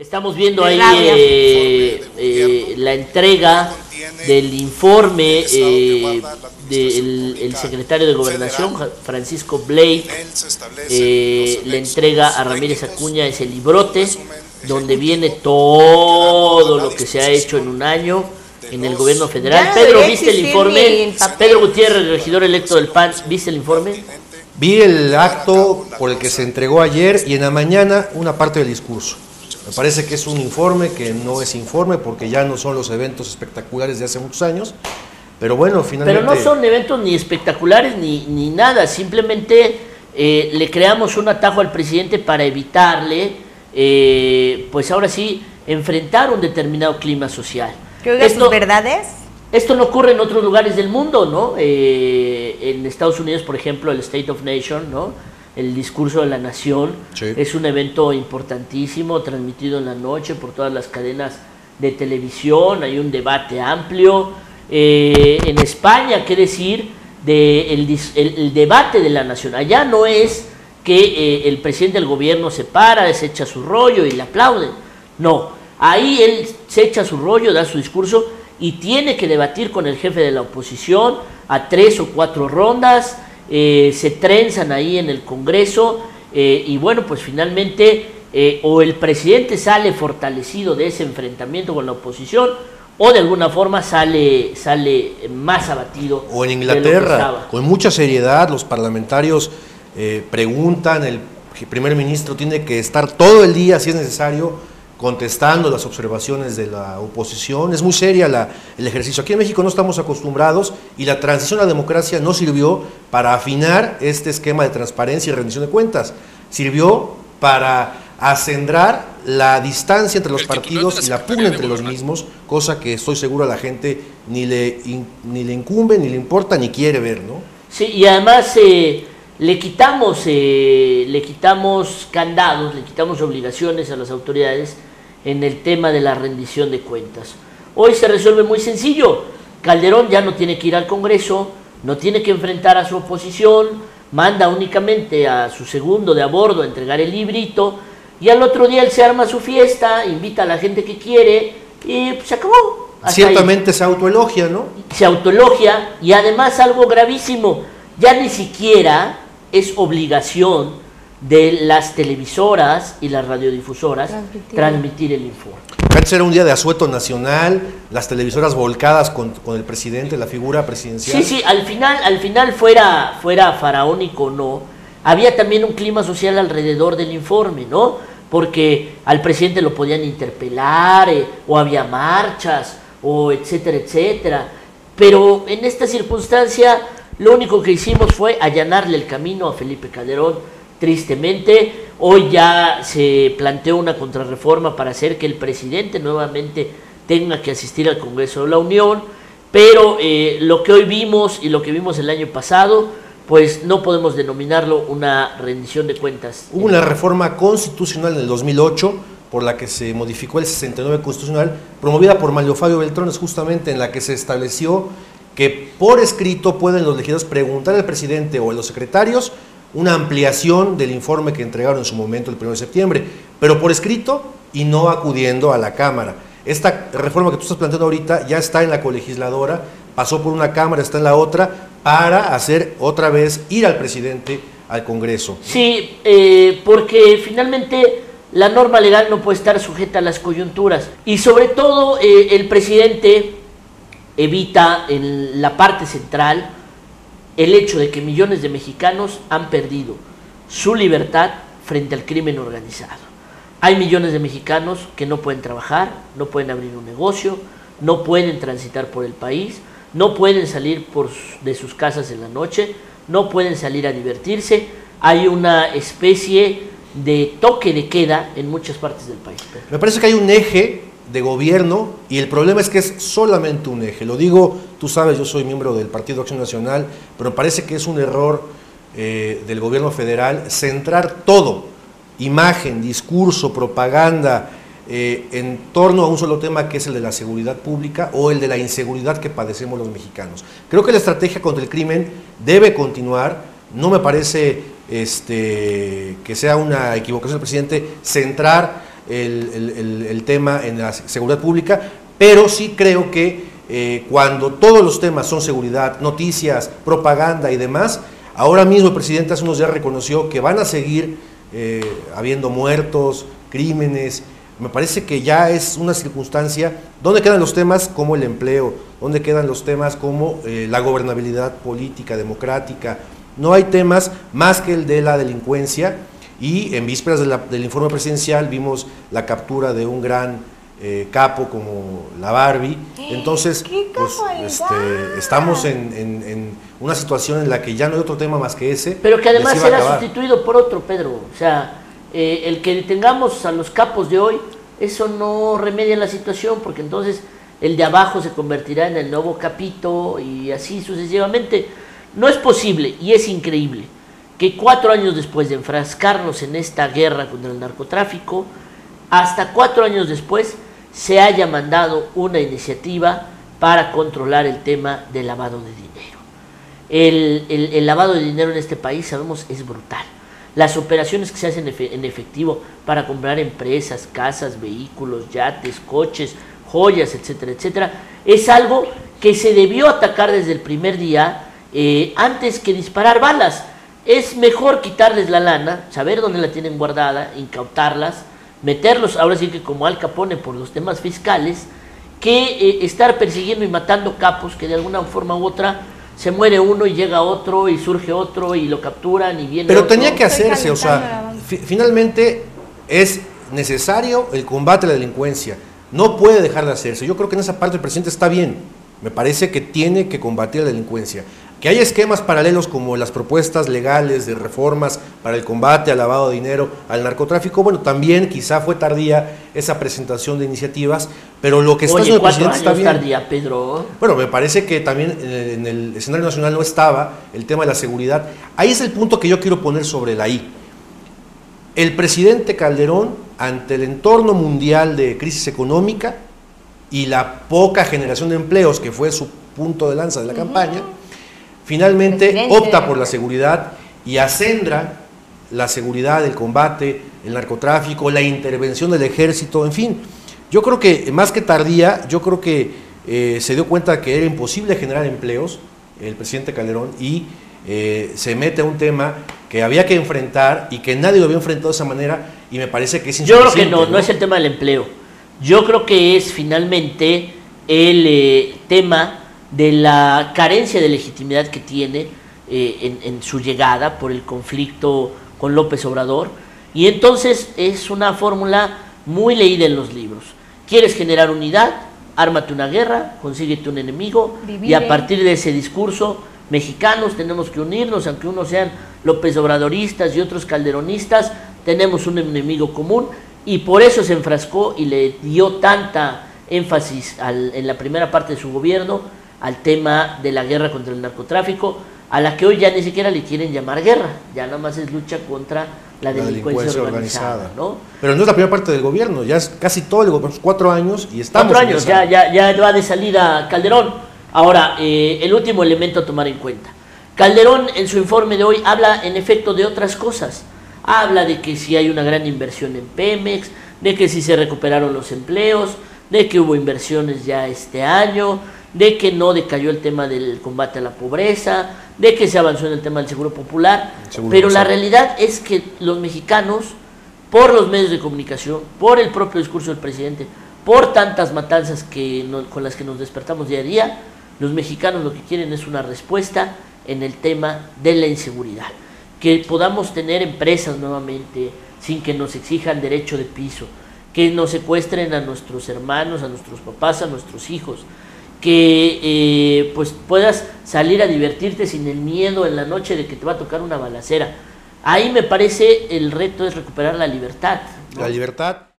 Estamos viendo ahí la entrega del informe del secretario de Gobernación, Francisco Blake, le entrega a Ramírez Acuña ese librote donde viene todo lo que se ha hecho en un año en el gobierno federal. Pedro, ¿viste el informe? Pedro Gutiérrez, regidor electo del PAN, ¿viste el informe? Vi el acto por el que se entregó ayer y en la mañana una parte del discurso. Me parece que es un informe que no es informe porque ya no son los eventos espectaculares de hace muchos años, pero bueno, finalmente... Pero no son eventos ni espectaculares ni nada, simplemente le creamos un atajo al presidente para evitarle, pues ahora sí, enfrentar un determinado clima social. ¿Qué oiga sus verdades? Esto no ocurre en otros lugares del mundo, ¿no? En Estados Unidos, por ejemplo, el State of Nation, ¿no? El discurso de la nación, sí, es un evento importantísimo, transmitido en la noche por todas las cadenas de televisión, hay un debate amplio. En España, ¿qué decir el debate de la nación? Allá no es que el presidente del gobierno se para, se echa su rollo y le aplauden. No, ahí él se echa su rollo, da su discurso y tiene que debatir con el jefe de la oposición a 3 o 4 rondas. Se trenzan ahí en el Congreso y bueno, pues finalmente o el presidente sale fortalecido de ese enfrentamiento con la oposición o de alguna forma sale más abatido. O en Inglaterra, con mucha seriedad, los parlamentarios preguntan, el primer ministro tiene que estar todo el día, si es necesario, contestando las observaciones de la oposición. Es muy seria el ejercicio. Aquí en México no estamos acostumbrados y la transición a la democracia no sirvió para afinar este esquema de transparencia y rendición de cuentas. Sirvió para acendrar la distancia entre los partidos y la pugna entre los mismos, cosa que estoy seguro a la gente ni le incumbe, ni le importa, ni quiere ver, ¿no? Sí, y además le quitamos candados, le quitamos obligaciones a las autoridades en el tema de la rendición de cuentas. Hoy se resuelve muy sencillo. Calderón ya no tiene que ir al Congreso, no tiene que enfrentar a su oposición, manda únicamente a su segundo de a bordo a entregar el librito y al otro día él se arma su fiesta, invita a la gente que quiere y pues, se acabó. Ciertamente se autoelogia, ¿no? Se autoelogia y además algo gravísimo, ya ni siquiera es obligación de las televisoras y las radiodifusoras transmitir el informe. Antes era un día de asueto nacional, las televisoras volcadas con el presidente, la figura presidencial. Sí, al final fuera faraónico o no, había también un clima social alrededor del informe, ¿no? Porque al presidente lo podían interpelar, o había marchas, o etcétera, etcétera. Pero en esta circunstancia lo único que hicimos fue allanarle el camino a Felipe Calderón. Tristemente, hoy ya se planteó una contrarreforma para hacer que el presidente nuevamente tenga que asistir al Congreso de la Unión, pero lo que hoy vimos y lo que vimos el año pasado, pues no podemos denominarlo una rendición de cuentas. Hubo una reforma constitucional en el 2008 por la que se modificó el 69 constitucional, promovida por Mario Fabio Beltrones, justamente en la que se estableció que por escrito pueden los legisladores preguntar al presidente o a los secretarios una ampliación del informe que entregaron en su momento el 1 de septiembre, pero por escrito y no acudiendo a la Cámara. Esta reforma que tú estás planteando ahorita ya está en la colegisladora, pasó por una Cámara, está en la otra, para hacer otra vez ir al presidente al Congreso. Sí, porque finalmente la norma legal no puede estar sujeta a las coyunturas y sobre todo el presidente evita en la parte central el hecho de que millones de mexicanos han perdido su libertad frente al crimen organizado. Hay millones de mexicanos que no pueden trabajar, no pueden abrir un negocio, no pueden transitar por el país, no pueden salir de sus casas en la noche, no pueden salir a divertirse. Hay una especie de toque de queda en muchas partes del país. Me parece que hay un eje de gobierno y el problema es que es solamente un eje. Lo digo, tú sabes, yo soy miembro del Partido Acción Nacional, pero parece que es un error del gobierno federal centrar todo, imagen, discurso, propaganda, en torno a un solo tema que es el de la seguridad pública o el de la inseguridad que padecemos los mexicanos. Creo que la estrategia contra el crimen debe continuar. No me parece que sea una equivocación del presidente centrar el tema en la seguridad pública, pero sí creo que cuando todos los temas son seguridad, noticias, propaganda y demás, ahora mismo el presidente hace unos días reconoció que van a seguir habiendo muertos, crímenes. Me parece que ya es una circunstancia donde quedan los temas como el empleo, donde quedan los temas como la gobernabilidad política, democrática. No hay temas más que el de la delincuencia, y en vísperas del informe presidencial vimos la captura de un gran capo como la Barbie. Entonces pues, estamos en una situación en la que ya no hay otro tema más que ese. Pero que además será sustituido por otro, Pedro. O sea, el que tengamos a los capos de hoy, eso no remedia la situación, porque entonces el de abajo se convertirá en el nuevo capito y así sucesivamente. No es posible, y es increíble, que 4 años después de enfrascarnos en esta guerra contra el narcotráfico, hasta 4 años después se haya mandado una iniciativa para controlar el tema del lavado de dinero. El lavado de dinero en este país, sabemos, es brutal. Las operaciones que se hacen en efectivo para comprar empresas, casas, vehículos, yates, coches, joyas, etcétera, etcétera, es algo que se debió atacar desde el primer día, antes que disparar balas. Es mejor quitarles la lana, saber dónde la tienen guardada, incautarlas, meterlos, ahora sí que como Al Capone, por los temas fiscales, que estar persiguiendo y matando capos que de alguna forma u otra se muere uno y llega otro y surge otro y lo capturan y viene Pero otro. tenía que hacerse, o sea, finalmente es necesario el combate a la delincuencia, no puede dejar de hacerse. Yo creo que en esa parte el presidente está bien, me parece que tiene que combatir la delincuencia. Que hay esquemas paralelos como las propuestas legales de reformas para el combate al lavado de dinero, al narcotráfico, bueno, también quizá fue tardía esa presentación de iniciativas, pero lo que está haciendo el presidente está bien. Tardía, Pedro. Bueno, me parece que también en el escenario nacional no estaba el tema de la seguridad. Ahí es el punto que yo quiero poner sobre la I. El presidente Calderón, ante el entorno mundial de crisis económica y la poca generación de empleos, que fue su punto de lanza de la campaña, finalmente opta por la seguridad y acendra la seguridad, el combate, el narcotráfico, la intervención del ejército, en fin. Yo creo que más que tardía, yo creo que se dio cuenta que era imposible generar empleos, el presidente Calderón, y se mete a un tema que había que enfrentar y que nadie lo había enfrentado de esa manera, y me parece que es insuficiente. Yo creo que no es el tema del empleo. Yo creo que es finalmente el tema de la carencia de legitimidad que tiene en su llegada por el conflicto con López Obrador, y entonces es una fórmula muy leída en los libros. ¿Quieres generar unidad? Ármate una guerra, consíguete un enemigo, y a partir de ese discurso, mexicanos tenemos que unirnos, aunque unos sean López Obradoristas y otros calderonistas, tenemos un enemigo común, y por eso se enfrascó y le dio tanta énfasis en la primera parte de su gobierno al tema de la guerra contra el narcotráfico, a la que hoy ya ni siquiera le quieren llamar guerra, ya nada más es lucha contra la delincuencia organizada, ¿no? Pero no es la primera parte del gobierno, ya es casi todo el gobierno, 4 años y estamos 4 años, ya va de salida Calderón. Ahora, el último elemento a tomar en cuenta. Calderón en su informe de hoy habla en efecto de otras cosas. Habla de que si hay una gran inversión en Pemex, de que si se recuperaron los empleos, de que hubo inversiones ya este año, de que no decayó el tema del combate a la pobreza, de que se avanzó en el tema del seguro popular, pero la realidad es que los mexicanos, por los medios de comunicación, por el propio discurso del presidente, por tantas matanzas con las que nos despertamos día a día, los mexicanos lo que quieren es una respuesta en el tema de la inseguridad, que podamos tener empresas nuevamente sin que nos exijan derecho de piso, que nos secuestren a nuestros hermanos, a nuestros papás, a nuestros hijos, que pues puedas salir a divertirte sin el miedo en la noche de que te va a tocar una balacera. Ahí me parece el reto es recuperar la libertad, ¿no? La libertad.